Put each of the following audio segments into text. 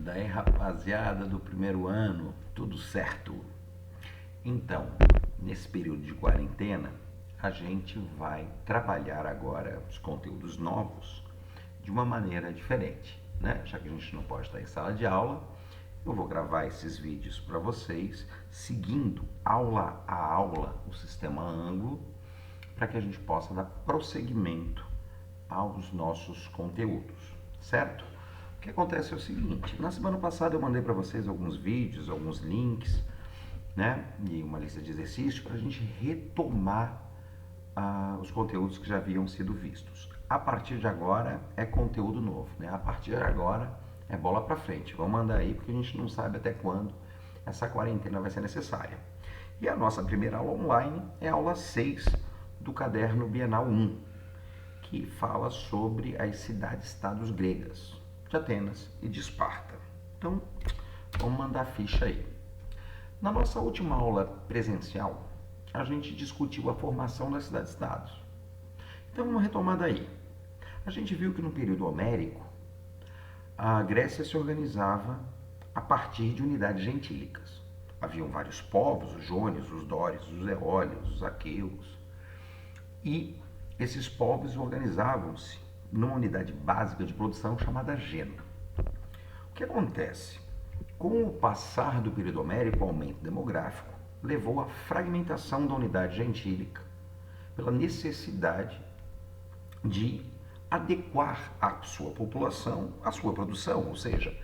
Daí, rapaziada do primeiro ano, tudo certo? Então, nesse período de quarentena, a gente vai trabalhar agora os conteúdos novos de uma maneira diferente, né? Já que a gente não pode estar em sala de aula, eu vou gravar esses vídeos para vocês, seguindo aula a aula o sistema ângulo, para que a gente possa dar prosseguimento aos nossos conteúdos, certo? O que acontece é o seguinte, na semana passada eu mandei para vocês alguns vídeos, alguns links, né, e uma lista de exercícios para a gente retomar os conteúdos que já haviam sido vistos. A partir de agora é conteúdo novo, né? A partir de agora é bola para frente. Vamos mandar aí porque a gente não sabe até quando essa quarentena vai ser necessária. E a nossa primeira aula online é a aula 6 do caderno Bienal 1, que fala sobre as cidades-estados gregas, de Atenas e de Esparta. Então, vamos mandar a ficha aí. Na nossa última aula presencial, a gente discutiu a formação das cidades-estados. Então, vamos retomar daí. A gente viu que no período homérico, a Grécia se organizava a partir de unidades gentílicas. Haviam vários povos, os jônios, os dórios, os eólios, os aqueus, e esses povos organizavam-se numa unidade básica de produção chamada gênero. O que acontece? Com o passar do período homérico, o aumento demográfico levou à fragmentação da unidade gentílica pela necessidade de adequar a sua população à sua produção, ou seja,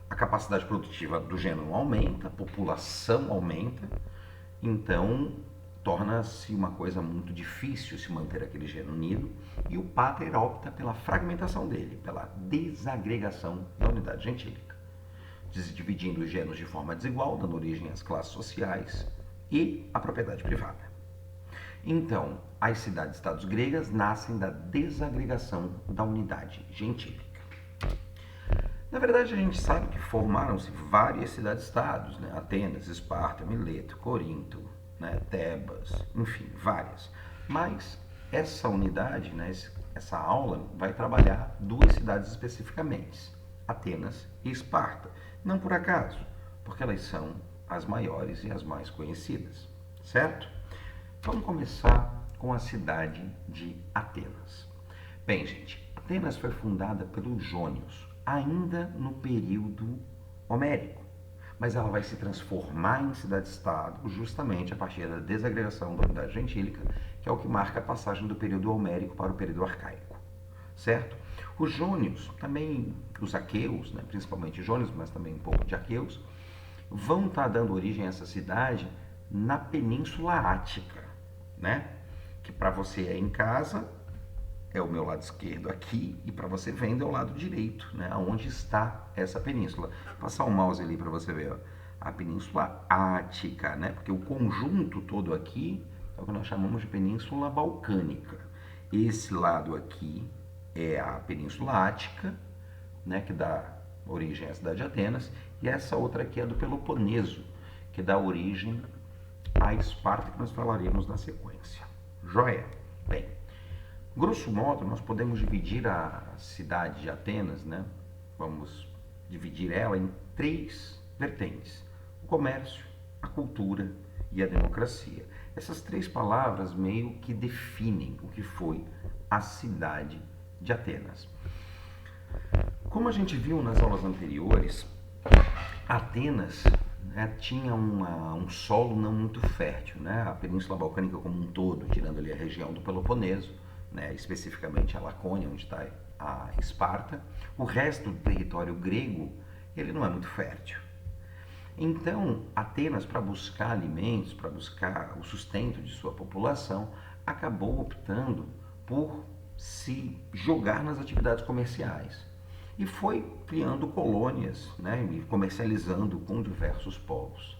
a capacidade produtiva do gênero aumenta, a população aumenta, então torna-se uma coisa muito difícil se manter aquele gênero unido e o pater opta pela fragmentação dele, pela desagregação da unidade gentílica, dividindo os gêneros de forma desigual, dando origem às classes sociais e à propriedade privada. Então, as cidades-estados gregas nascem da desagregação da unidade gentílica. Na verdade, a gente sabe que formaram-se várias cidades-estados, né? Atenas, Esparta, Mileto, Corinto, né? Tebas, enfim, várias. Mas essa unidade, né? Essa aula vai trabalhar duas cidades especificamente, Atenas e Esparta. Não por acaso, porque elas são as maiores e as mais conhecidas, certo? Vamos começar com a cidade de Atenas. Bem, gente, Atenas foi fundada pelos jônios, ainda no período homérico, mas ela vai se transformar em cidade-estado justamente a partir da desagregação da unidade gentílica, que é o que marca a passagem do período homérico para o período arcaico, certo? Os jônios, também os aqueus, né, principalmente jônios, mas também um pouco de aqueus, vão estar dando origem a essa cidade na Península Ática, né? Que para você é em casa, é o meu lado esquerdo aqui, e para você vendo é o lado direito, né? Onde está essa península. Vou passar o mouse ali para você ver, ó. A Península Ática, né? Porque o conjunto todo aqui é o que nós chamamos de Península Balcânica. Esse lado aqui é a Península Ática, né? Que dá origem à cidade de Atenas, e essa outra aqui é do Peloponeso, que dá origem a Esparta, que nós falaremos na sequência. Joia? Bem, grosso modo, nós podemos dividir a cidade de Atenas, né? Vamos dividir ela em três vertentes: o comércio, a cultura e a democracia. Essas três palavras meio que definem o que foi a cidade de Atenas. Como a gente viu nas aulas anteriores, Atenas, né, tinha um solo não muito fértil, né? A Península Balcânica como um todo, tirando ali a região do Peloponeso, né, especificamente a Lacônia, onde está a Esparta, o resto do território grego, ele não é muito fértil. Então, Atenas, para buscar alimentos, para buscar o sustento de sua população, acabou optando por se jogar nas atividades comerciais e foi criando colônias, né, e comercializando com diversos povos.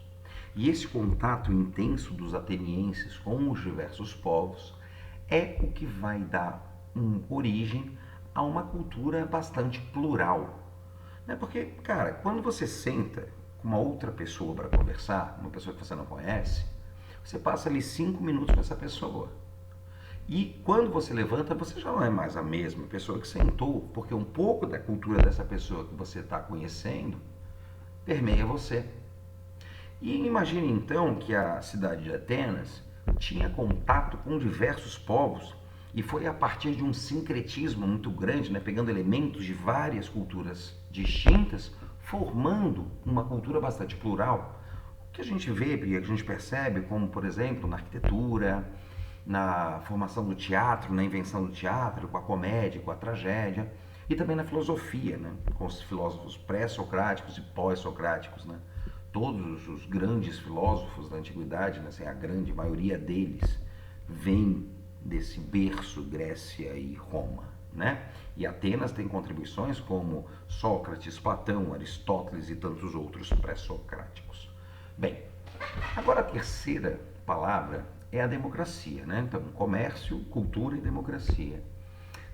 E esse contato intenso dos atenienses com os diversos povos é o que vai dar origem a uma cultura bastante plural. Né? Porque, cara, quando você senta com uma outra pessoa para conversar, uma pessoa que você não conhece, você passa ali 5 minutos com essa pessoa. E quando você levanta, você já não é mais a mesma pessoa que sentou, porque um pouco da cultura dessa pessoa que você está conhecendo permeia você. E imagine então que a cidade de Atenas tinha contato com diversos povos e foi a partir de um sincretismo muito grande, né, pegando elementos de várias culturas distintas, formando uma cultura bastante plural. O que a gente vê e a gente percebe, como por exemplo na arquitetura, na formação do teatro, na invenção do teatro, com a comédia, com a tragédia, e também na filosofia, né, com os filósofos pré-socráticos e pós-socráticos, né. Todos os grandes filósofos da antiguidade, né, assim, a grande maioria deles, vem desse berço Grécia e Roma, né? E Atenas tem contribuições como Sócrates, Platão, Aristóteles e tantos outros pré-socráticos. Bem, agora a terceira palavra é a democracia, né? Então, comércio, cultura e democracia.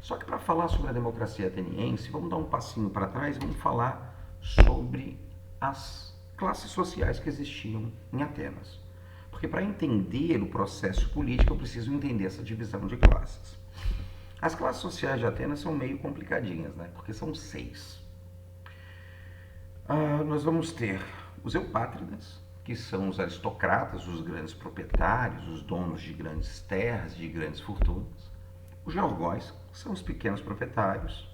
Só que para falar sobre a democracia ateniense, vamos dar um passinho para trás e vamos falar sobre as classes sociais que existiam em Atenas. Porque para entender o processo político eu preciso entender essa divisão de classes. As classes sociais de Atenas são meio complicadinhas, né? Porque são 6. Nós vamos ter os eupátridas, que são os aristocratas, os grandes proprietários, os donos de grandes terras, de grandes fortunas. Os georgóis, que são os pequenos proprietários.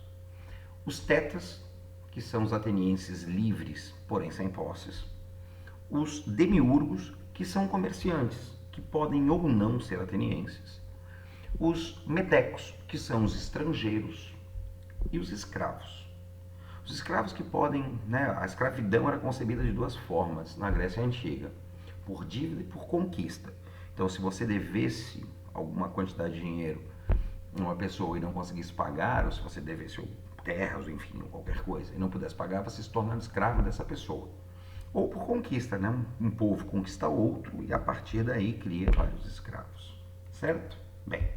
Os tetas, que são os atenienses livres, porém sem posses. Os demiurgos, que são comerciantes, que podem ou não ser atenienses. Os metecos, que são os estrangeiros. E os escravos. Os escravos que podem, né, a escravidão era concebida de 2 formas na Grécia Antiga, por dívida e por conquista. Então, se você devesse alguma quantidade de dinheiro a uma pessoa e não conseguisse pagar, ou se você devesse terras, enfim, ou qualquer coisa, e não pudesse pagar, você se tornava escravo dessa pessoa. Ou por conquista, né? Um povo conquista outro e a partir daí cria vários escravos. Certo? Bem,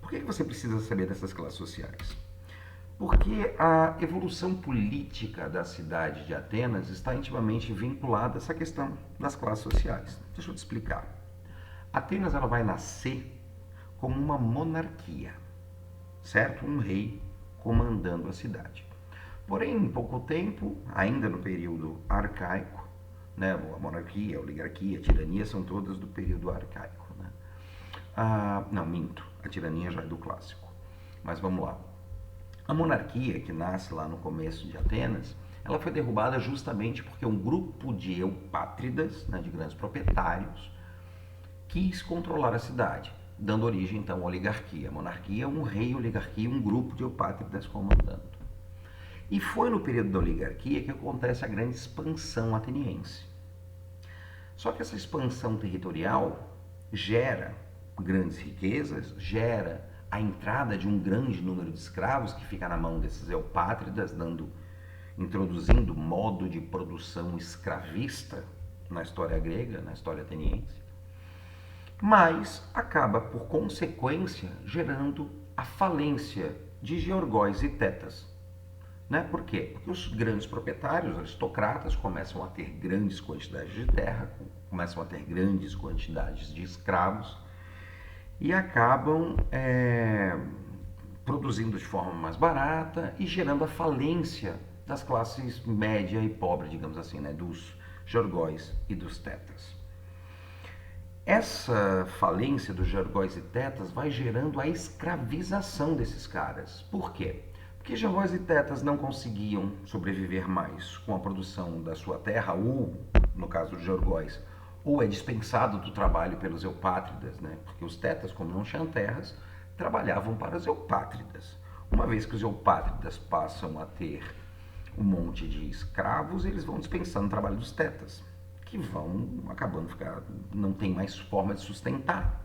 por que você precisa saber dessas classes sociais? Porque a evolução política da cidade de Atenas está intimamente vinculada a essa questão das classes sociais. Deixa eu te explicar. Atenas ela vai nascer como uma monarquia, certo? Um rei comandando a cidade. Porém, em pouco tempo, ainda no período arcaico, né, a monarquia, a oligarquia, a tirania são todas do período arcaico. Né? Não, minto, a tirania já é do clássico. Mas vamos lá. A monarquia, que nasce lá no começo de Atenas, ela foi derrubada justamente porque um grupo de eupátridas, né, de grandes proprietários, quis controlar a cidade, dando origem então à oligarquia. A monarquia, um rei, oligarquia, um grupo de eupátridas comandando. E foi no período da oligarquia que acontece a grande expansão ateniense. Só que essa expansão territorial gera grandes riquezas, gera a entrada de um grande número de escravos que fica na mão desses eupátridas, introduzindo modo de produção escravista na história grega, na história ateniense. Mas acaba, por consequência, gerando a falência de georgóis e tetas. Né? Por quê? Porque os grandes proprietários, os aristocratas, começam a ter grandes quantidades de terra, começam a ter grandes quantidades de escravos e acabam produzindo de forma mais barata e gerando a falência das classes média e pobre, digamos assim, né? Dos georgóis e dos tetas. Essa falência dos georgóis e tetas vai gerando a escravização desses caras. Por quê? Porque georgóis e tetas não conseguiam sobreviver mais com a produção da sua terra, ou, no caso dos georgóis, ou é dispensado do trabalho pelos eupátridas, né? Porque os tetas, como não tinham terras, trabalhavam para os eupátridas. Uma vez que os eupátridas passam a ter um monte de escravos, eles vão dispensando o trabalho dos tetas, que vão acabando não tem mais forma de sustentar.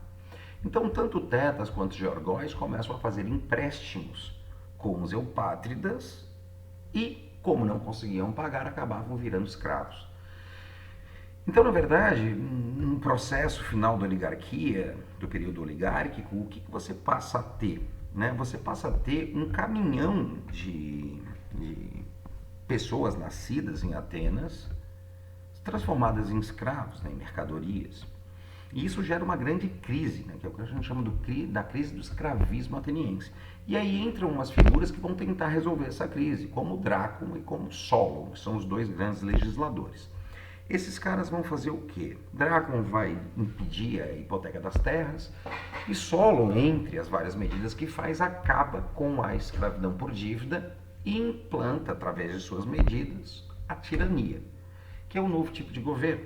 Então, tanto tetas quanto georgóis começam a fazer empréstimos com os eupátridas e, como não conseguiam pagar, acabavam virando escravos. Então, na verdade, no processo final da oligarquia, do período oligárquico, o que você passa a ter? Né? Você passa a ter um caminhão de pessoas nascidas em Atenas, transformadas em escravos, né, em mercadorias. E isso gera uma grande crise, né, que é o que a gente chama da crise do escravismo ateniense. E aí entram umas figuras que vão tentar resolver essa crise, como Drácula e como Solon, que são os dois grandes legisladores. Esses caras vão fazer o quê? Drácula vai impedir a hipoteca das terras e Solon, entre as várias medidas que faz, acaba com a escravidão por dívida e implanta, através de suas medidas, a tirania, que é um novo tipo de governo.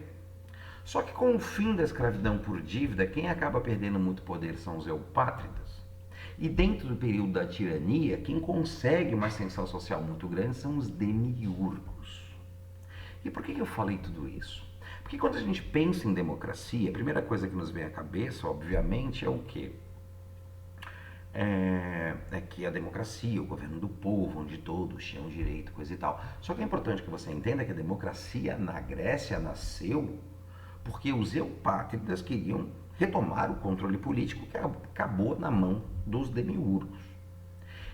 Só que com o fim da escravidão por dívida, quem acaba perdendo muito poder são os eupátridas. E dentro do período da tirania, quem consegue uma ascensão social muito grande são os demiurgos. E por que eu falei tudo isso? Porque quando a gente pensa em democracia, a primeira coisa que nos vem à cabeça, obviamente, é o quê? É que a democracia, o governo do povo, onde todos tinham direito, coisa e tal. Só que é importante que você entenda que a democracia na Grécia nasceu porque os eupátridas queriam retomar o controle político que acabou na mão dos demiurgos.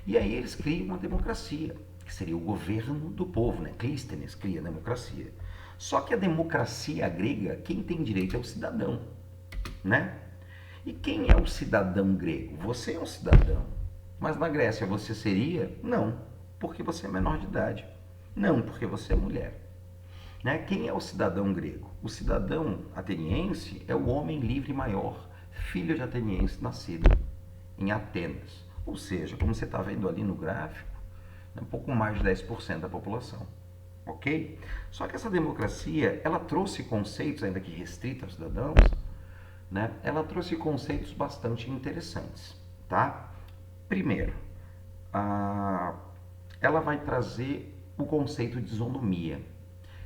E aí eles criam uma democracia, que seria o governo do povo, né? Clístenes cria a democracia. Só que a democracia grega, quem tem direito é o cidadão, né? E quem é o cidadão grego? Você é um cidadão. Mas na Grécia você seria? Não, porque você é menor de idade. Não, porque você é mulher. Né? Quem é o cidadão grego? O cidadão ateniense é o homem livre maior, filho de ateniense nascido em Atenas. Ou seja, como você está vendo ali no gráfico, um pouco mais de 10% da população. Ok? Só que essa democracia, ela trouxe conceitos, ainda que restritos aos cidadãos, né? Ela trouxe conceitos bastante interessantes. Tá? Primeiro, ela vai trazer o conceito de isonomia,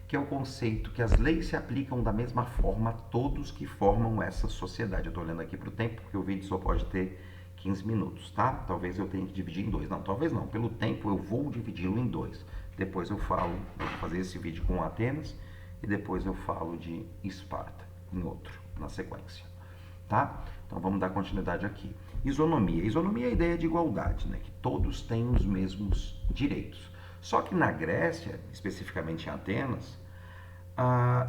que é o conceito que as leis se aplicam da mesma forma a todos que formam essa sociedade. Eu estou olhando aqui para o tempo, porque o vídeo só pode ter 15 minutos, tá? Talvez eu tenha que dividir em dois. Não, talvez não. Pelo tempo eu vou dividi-lo em dois. Depois eu falo, vou fazer esse vídeo com Atenas e depois eu falo de Esparta, em outro, na sequência. Tá? Então vamos dar continuidade aqui. Isonomia. Isonomia é a ideia de igualdade, né? Que todos têm os mesmos direitos. Só que na Grécia, especificamente em Atenas,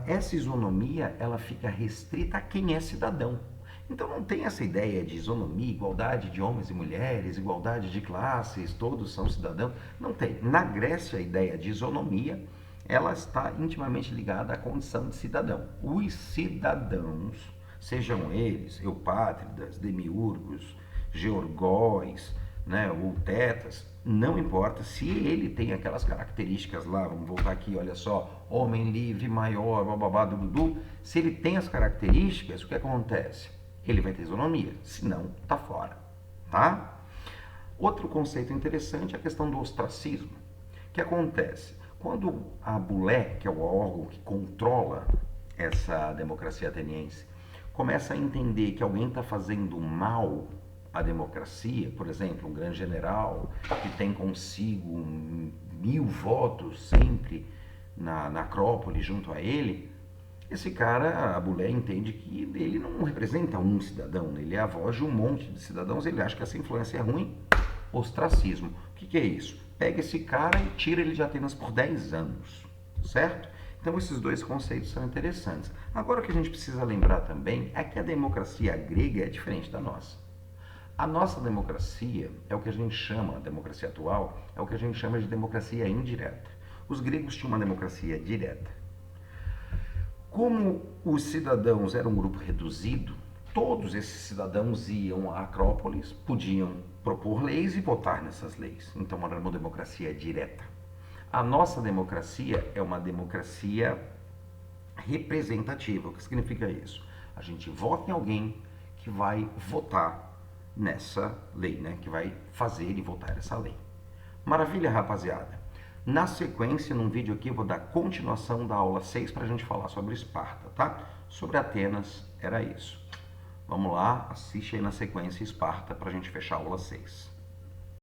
essa isonomia ela fica restrita a quem é cidadão. Então não tem essa ideia de isonomia, igualdade de homens e mulheres, igualdade de classes, todos são cidadãos. Não tem. Na Grécia a ideia de isonomia ela está intimamente ligada à condição de cidadão. Os cidadãos, sejam eles eupátridas, demiurgos, georgóis, né, ou tetas, não importa se ele tem aquelas características lá, vamos voltar aqui, olha só, homem livre, maior, bababá, dudu, se ele tem as características, o que acontece? Ele vai ter isonomia, senão tá fora, tá? Outro conceito interessante é a questão do ostracismo. O que acontece? Quando a Bulé, que é o órgão que controla essa democracia ateniense, começa a entender que alguém está fazendo mal à democracia, por exemplo, um grande general que tem consigo 1000 votos sempre na Acrópole junto a ele, esse cara, a Bulé, entende que ele não representa um cidadão, ele é a voz de um monte de cidadãos, ele acha que essa influência é ruim, ostracismo. O que é isso? Pega esse cara e tira ele de Atenas por 10 anos, certo? Então esses dois conceitos são interessantes. Agora o que a gente precisa lembrar também é que a democracia grega é diferente da nossa. A nossa democracia é o que a gente chama, a democracia atual, é o que a gente chama de democracia indireta. Os gregos tinham uma democracia direta. Como os cidadãos eram um grupo reduzido, todos esses cidadãos iam à Acrópolis, podiam propor leis e votar nessas leis. Então era uma democracia direta. A nossa democracia é uma democracia representativa. O que significa isso? A gente vota em alguém que vai votar nessa lei, né? Que vai fazer e votar essa lei. Maravilha, rapaziada? Na sequência, num vídeo aqui, eu vou dar continuação da aula 6 para a gente falar sobre Esparta, tá? Sobre Atenas, era isso. Vamos lá, assiste aí na sequência Esparta para a gente fechar a aula 6.